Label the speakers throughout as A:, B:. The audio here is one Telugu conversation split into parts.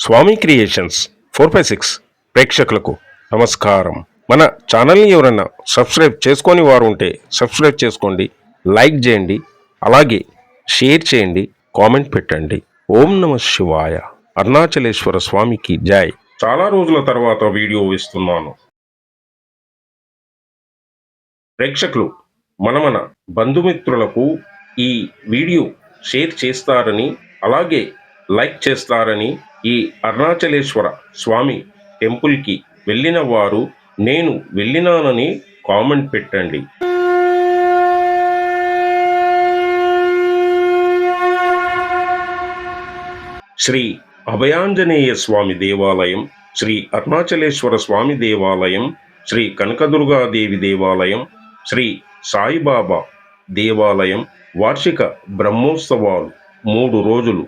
A: స్వామి క్రియేషన్స్ 4/6 ప్రేక్షకులకు నమస్కారం. మన ఛానల్ని ఎవరన్నా సబ్స్క్రైబ్ చేసుకొని వారు ఉంటే సబ్స్క్రైబ్ చేసుకోండి, లైక్ చేయండి, అలాగే షేర్ చేయండి, కామెంట్ పెట్టండి. ఓం నమ శివాయ. అరుణాచలేశ్వర స్వామికి జై. చాలా రోజుల తర్వాత వీడియో ఇస్తున్నాను. ప్రేక్షకులు మన బంధుమిత్రులకు ఈ వీడియో షేర్ చేస్తారని, అలాగే లైక్ చేస్తారని, ఈ అరుణాచలేశ్వర స్వామి టెంపుల్కి వెళ్ళిన వారు నేను వెళ్ళినానని కామెంట్ పెట్టండి. శ్రీ అభయాంజనేయ స్వామి దేవాలయం, శ్రీ అరుణాచలేశ్వర స్వామి దేవాలయం, శ్రీ కనకదుర్గాదేవి దేవాలయం, శ్రీ సాయిబాబా దేవాలయం వార్షిక బ్రహ్మోత్సవాలు 3 రోజులు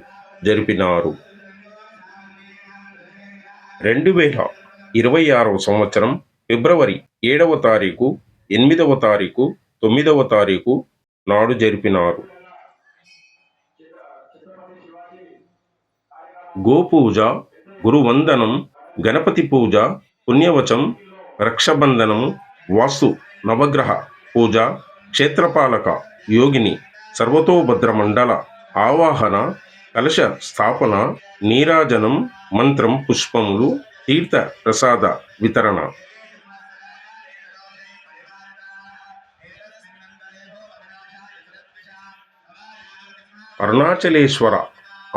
A: జరిపినారు. 2026వ సంవత్సరం ఫిబ్రవరి 7వ తారీఖు, 8వ తారీఖు, 9వ తారీఖు నాడు జరిపినారు. గోపూజ, గురువందనం, గణపతి పూజ, పుణ్యవచం, రక్షబంధనము, వాస్తు నవగ్రహ పూజ, క్షేత్రపాలక యోగిని సర్వతోభద్ర మండల ఆవాహన, కలశ స్థాపన, నీరాజనం, మంత్రం, పుష్పములు, తీర్థ ప్రసాద వితరణ. అరుణాచలేశ్వర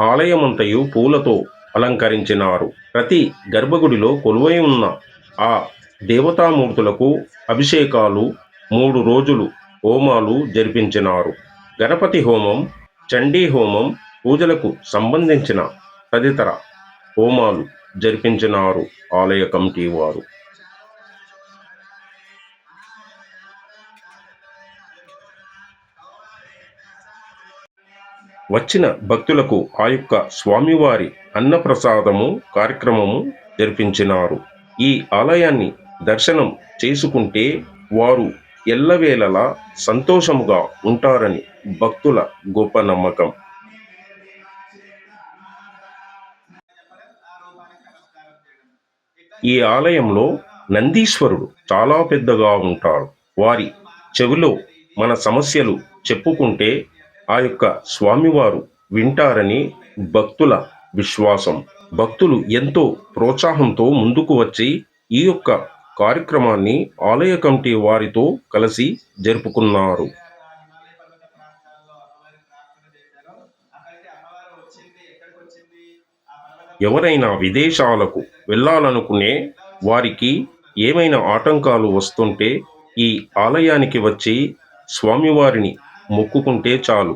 A: ఆలయమంతయు పూలతో అలంకరించినారు. ప్రతి గర్భగుడిలో కొలువై ఉన్న ఆ దేవతామూర్తులకు అభిషేకాలు, 3 రోజులు హోమాలు జరిపించినారు. గణపతి హోమం, చండీ హోమం, పూజలకు సంబంధించిన తదితర హోమాలు జరిపించినారు ఆలయ కమిటీ వారు. వచ్చిన భక్తులకు ఆ యొక్క స్వామివారి అన్నప్రసాదము కార్యక్రమము జరిపించినారు. ఈ ఆలయాన్ని దర్శనం చేసుకుంటే వారు ఎల్లవేళలా సంతోషముగా ఉంటారని భక్తుల గొప్ప నమ్మకం. ఈ ఆలయంలో నందీశ్వరుడు చాలా పెద్దగా ఉంటాడు. వారి చెవిలో మన సమస్యలు చెప్పుకుంటే ఆ యొక్క స్వామివారు వింటారని భక్తుల విశ్వాసం. భక్తులు ఎంతో ప్రోత్సాహంతో ముందుకు వచ్చి ఈ యొక్క కార్యక్రమాన్ని ఆలయ కమిటీ వారితో కలిసి జరుపుకున్నారు. ఎవరైనా విదేశాలకు వెళ్ళాలనుకునే వారికి ఏమైనా ఆటంకాలు వస్తుంటే ఈ ఆలయానికి వచ్చి స్వామివారిని మొక్కుకుంటే చాలు,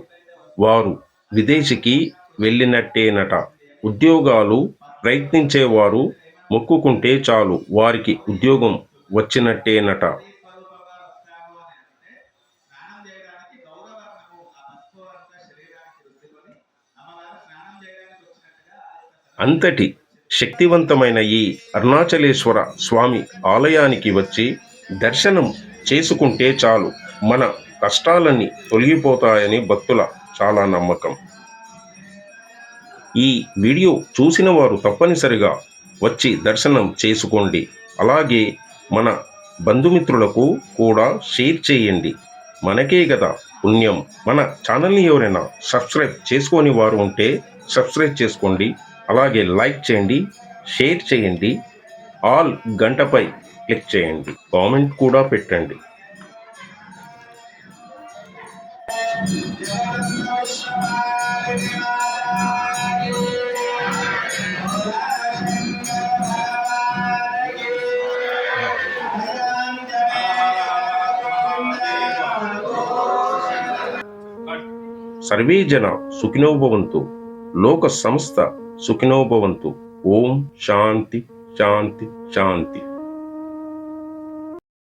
A: వారు విదేశీకి వెళ్ళినట్టేనట. ఉద్యోగాలు ప్రయత్నించేవారు మొక్కుకుంటే చాలు, వారికి ఉద్యోగం వచ్చినట్టేనట. అంతటి శక్తివంతమైన ఈ అరుణాచలేశ్వర స్వామి ఆలయానికి వచ్చి దర్శనం చేసుకుంటే చాలు, మన కష్టాలన్నీ తొలగిపోతాయని భక్తుల చాలా నమ్మకం. ఈ వీడియో చూసిన వారు తప్పనిసరిగా వచ్చి దర్శనం చేసుకోండి. అలాగే మన బంధుమిత్రులకు కూడా షేర్ చేయండి. మనకే కదా పుణ్యం. మన ఛానల్ని ఎవరైనా సబ్స్క్రైబ్ చేసుకొని వారు ఉంటే సబ్స్క్రైబ్ చేసుకోండి, అలాగే లైక్ చేయండి, షేర్ చేయండి, ఆల్ గంటపై క్లిక్ చేయండి, కామెంట్ కూడా పెట్టండి. సర్వే జన సుఖినో భవంతు, లోక సమస్త సుఖినో భవంతు. ఓం శాంతి శాంతి శాంతి.